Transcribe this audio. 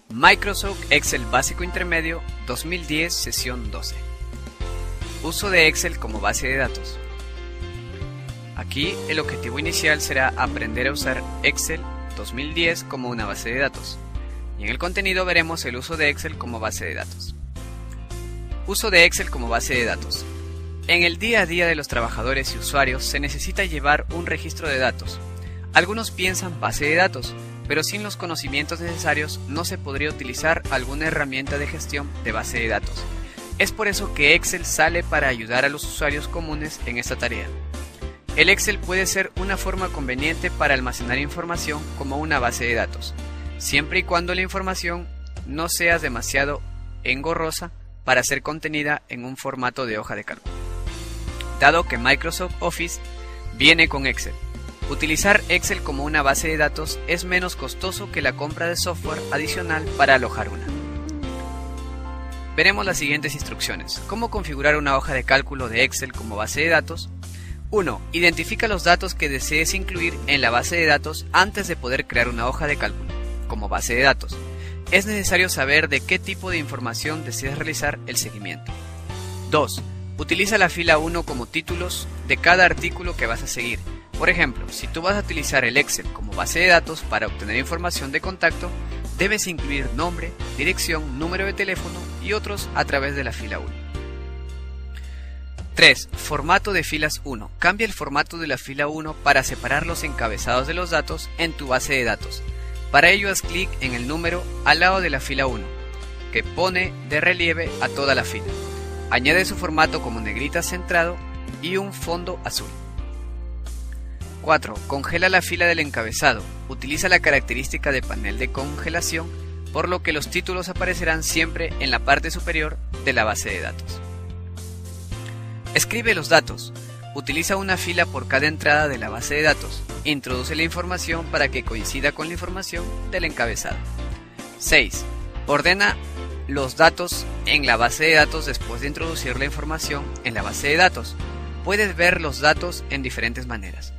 Microsoft Excel Básico Intermedio 2010 Sesión 12. Uso de Excel como base de datos. Aquí el objetivo inicial será aprender a usar Excel 2010 como una base de datos. Y en el contenido veremos el uso de Excel como base de datos. Uso de Excel como base de datos. En el día a día de los trabajadores y usuarios se necesita llevar un registro de datos. Algunos piensan base de datos, pero sin los conocimientos necesarios no se podría utilizar alguna herramienta de gestión de base de datos. Es por eso que Excel sale para ayudar a los usuarios comunes en esta tarea. El Excel puede ser una forma conveniente para almacenar información como una base de datos, siempre y cuando la información no sea demasiado engorrosa para ser contenida en un formato de hoja de cálculo. Dado que Microsoft Office viene con Excel, utilizar Excel como una base de datos es menos costoso que la compra de software adicional para alojar una. Veremos las siguientes instrucciones. ¿Cómo configurar una hoja de cálculo de Excel como base de datos? 1. Identifica los datos que desees incluir en la base de datos antes de poder crear una hoja de cálculo como base de datos. Es necesario saber de qué tipo de información deseas realizar el seguimiento. 2. Utiliza la fila 1 como títulos de cada artículo que vas a seguir. Por ejemplo, si tú vas a utilizar el Excel como base de datos para obtener información de contacto, debes incluir nombre, dirección, número de teléfono y otros a través de la fila 1. 3. Formato de filas 1. Cambia el formato de la fila 1 para separar los encabezados de los datos en tu base de datos. Para ello haz clic en el número al lado de la fila 1, que pone de relieve a toda la fila. Añade su formato como negrita centrado y un fondo azul. 4. Congela la fila del encabezado. Utiliza la característica de panel de congelación, por lo que los títulos aparecerán siempre en la parte superior de la base de datos. Escribe los datos. Utiliza una fila por cada entrada de la base de datos. Introduce la información para que coincida con la información del encabezado. 6. Ordena los datos en la base de datos después de introducir la información en la base de datos. Puedes ver los datos en diferentes maneras.